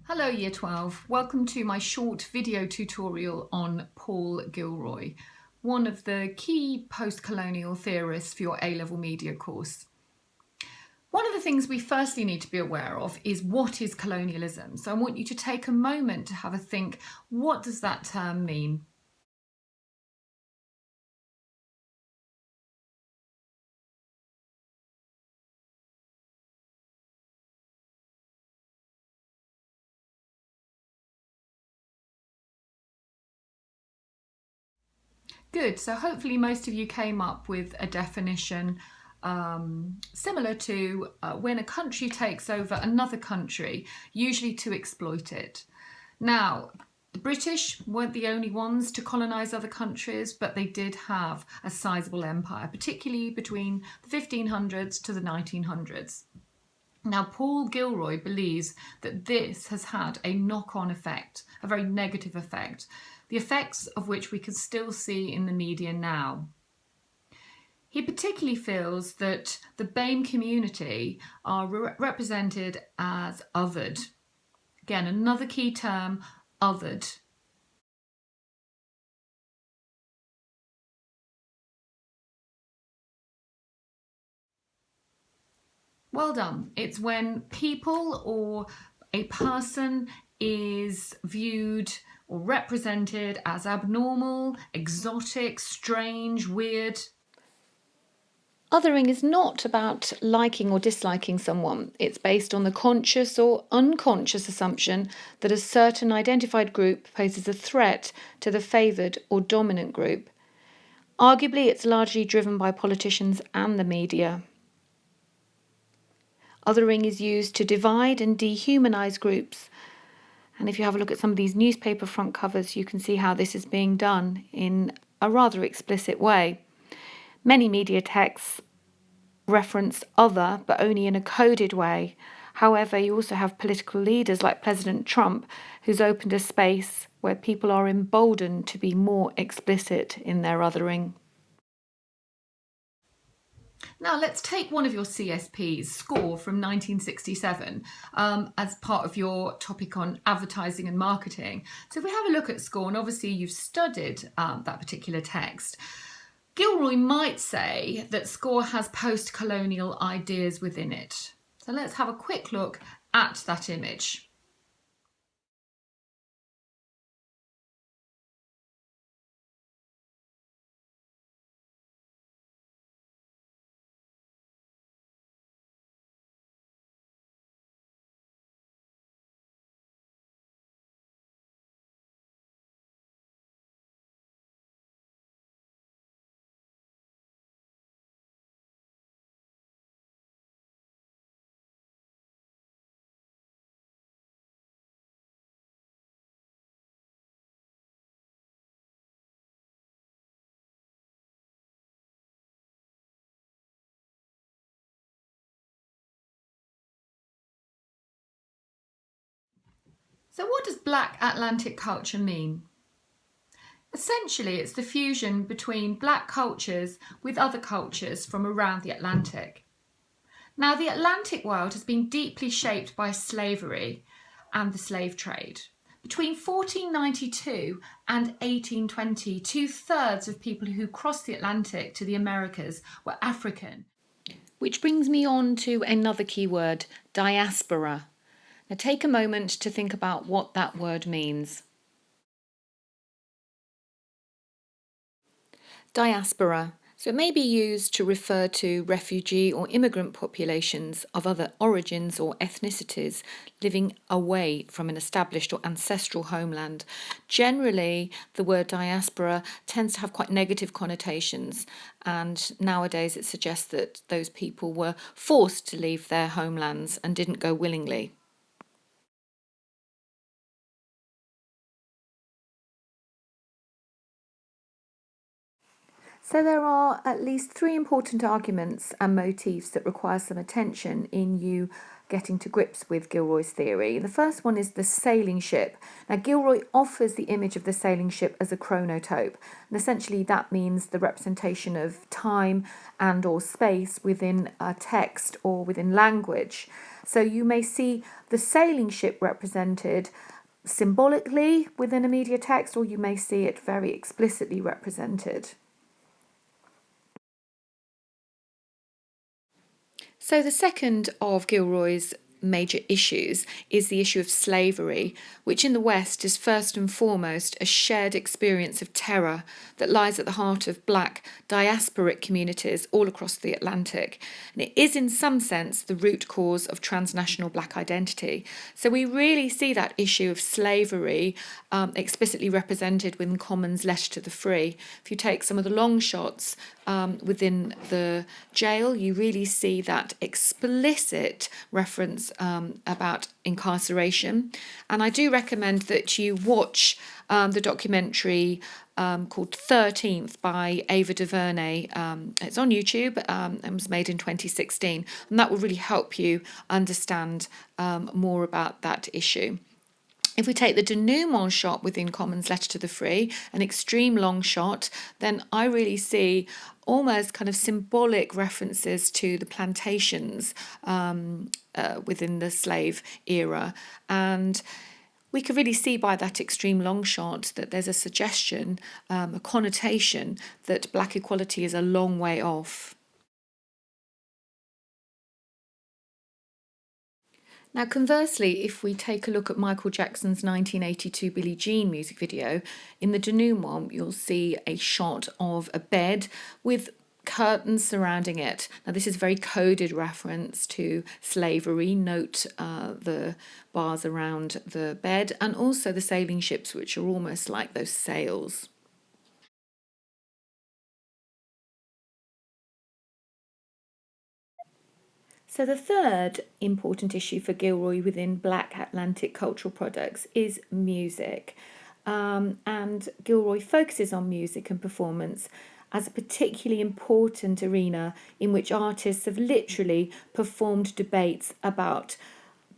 Hello Year 12, welcome to my short video tutorial on Paul Gilroy, one of the key post-colonial theorists for your A-level media course. One of the things we firstly need to be aware of is what is colonialism. So I want you to take a moment to have a think, what does that term mean? Good, so hopefully most of you came up with a definition similar to when a country takes over another country, usually to exploit it. Now, the British weren't the only ones to colonise other countries, but they did have a sizable empire, particularly between the 1500s to the 1900s. Now, Paul Gilroy believes that this has had a knock-on effect, a very negative effect, the effects of which we can still see in the media now. He particularly feels that the BAME community are represented as othered. Again, another key term, othered. Well done. It's when people or a person is viewed or represented as abnormal, exotic, strange, weird. Othering is not about liking or disliking someone. It's based on the conscious or unconscious assumption that a certain identified group poses a threat to the favoured or dominant group. Arguably, it's largely driven by politicians and the media. Othering is used to divide and dehumanise groups. And if you have a look at some of these newspaper front covers, you can see how this is being done in a rather explicit way. Many media texts reference other, but only in a coded way. However, you also have political leaders like President Trump, who's opened a space where people are emboldened to be more explicit in their othering. Now let's take one of your CSPs, SCORE from 1967, as part of your topic on advertising and marketing. So if we have a look at SCORE, and obviously you've studied that particular text, Gilroy might say that SCORE has post-colonial ideas within it. So let's have a quick look at that image. So what does Black Atlantic culture mean? Essentially, it's the fusion between black cultures with other cultures from around the Atlantic. Now, the Atlantic world has been deeply shaped by slavery and the slave trade. Between 1492 and 1820, 2/3 of people who crossed the Atlantic to the Americas were African. Which brings me on to another key word, diaspora. Now take a moment to think about what that word means. Diaspora. So it may be used to refer to refugee or immigrant populations of other origins or ethnicities living away from an established or ancestral homeland. Generally, the word diaspora tends to have quite negative connotations, and nowadays it suggests that those people were forced to leave their homelands and didn't go willingly. So there are at least three important arguments and motifs that require some attention in you getting to grips with Gilroy's theory. The first one is the sailing ship. Now, Gilroy offers the image of the sailing ship as a chronotope, and essentially that means the representation of time and or space within a text or within language. So you may see the sailing ship represented symbolically within a media text, or you may see it very explicitly represented. So the second of Gilroy's major issues is the issue of slavery, which in the West is first and foremost a shared experience of terror that lies at the heart of black diasporic communities all across the Atlantic. And it is in some sense the root cause of transnational black identity. So we really see that issue of slavery explicitly represented within Common's Letter to the Free. If you take some of the long shots within the jail, you really see that explicit reference about incarceration. And I do recommend that you watch the documentary called 13th by Ava DuVernay. It's on YouTube and was made in 2016. And that will really help you understand more about that issue. If we take the denouement shot within Common's Letter to the Free, an extreme long shot, then I really see almost kind of symbolic references to the plantations within the slave era. And we could really see by that extreme long shot that there's a suggestion, a connotation that black equality is a long way off. Now, conversely, if we take a look at Michael Jackson's 1982 Billie Jean music video, in the denouement, you'll see a shot of a bed with curtains surrounding it. Now, this is a very coded reference to slavery. Note the bars around the bed and also the sailing ships, which are almost like those sails. So the third important issue for Gilroy within Black Atlantic cultural products is music. And Gilroy focuses on music and performance as a particularly important arena in which artists have literally performed debates about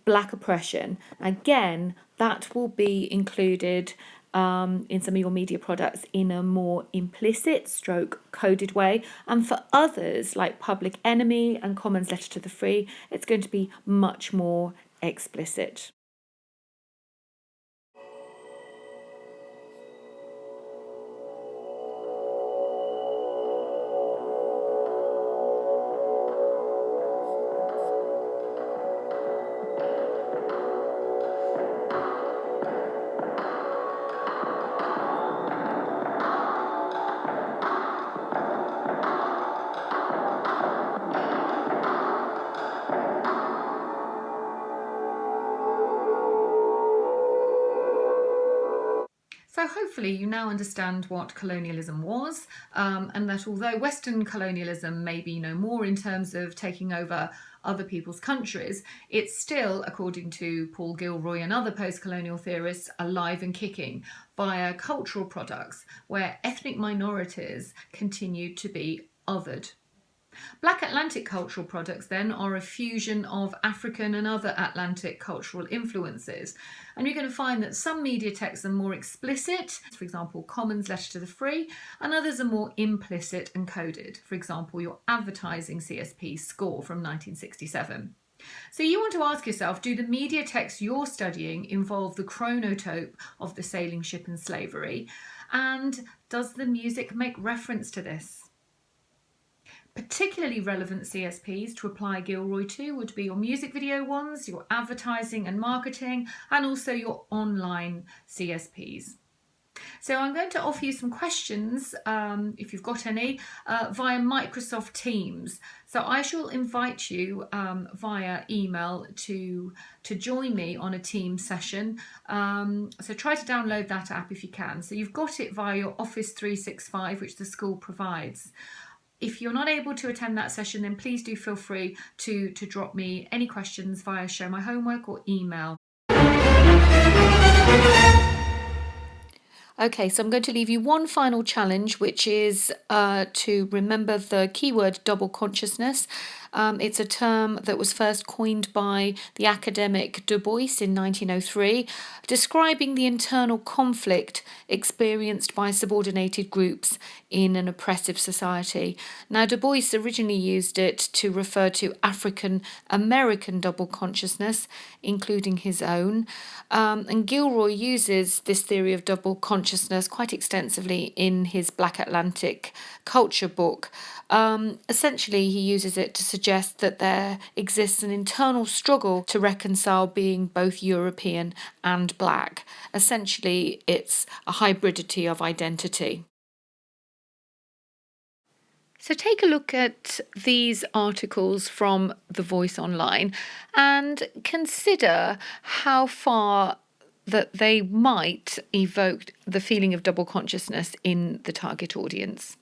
black oppression. Again, that will be included in some of your media products in a more implicit stroke coded way, and for others like Public Enemy and Common's Letter to the Free, it's going to be much more explicit. So hopefully you now understand what colonialism was, and that although Western colonialism may be no more in terms of taking over other people's countries, it's still, according to Paul Gilroy and other post-colonial theorists, alive and kicking via cultural products where ethnic minorities continue to be othered. Black Atlantic cultural products then are a fusion of African and other Atlantic cultural influences. And you're going to find that some media texts are more explicit, for example, Common's Letter to the Free, and others are more implicit and coded, for example, your advertising CSP score from 1967. So you want to ask yourself, do the media texts you're studying involve the chronotope of the sailing ship and slavery? And does the music make reference to this? Particularly relevant CSPs to apply Gilroy to would be your music video ones, your advertising and marketing, and also your online CSPs. So I'm going to offer you some questions, if you've got any, via Microsoft Teams. So I shall invite you via email to join me on a Teams session. So try to download that app if you can. So you've got it via your Office 365, which the school provides. If you're not able to attend that session, then please do feel free to drop me any questions via Show My Homework or email. Okay, so I'm going to leave you one final challenge, which is to remember the keyword double consciousness. It's a term that was first coined by the academic Du Bois in 1903, describing the internal conflict experienced by subordinated groups in an oppressive society. Now, Du Bois originally used it to refer to African American double consciousness, including his own. And Gilroy uses this theory of double consciousness quite extensively in his Black Atlantic culture book. Essentially, he uses it to suggest that there exists an internal struggle to reconcile being both European and black. Essentially, it's a hybridity of identity. So take a look at these articles from The Voice Online and consider how far that they might evoke the feeling of double consciousness in the target audience.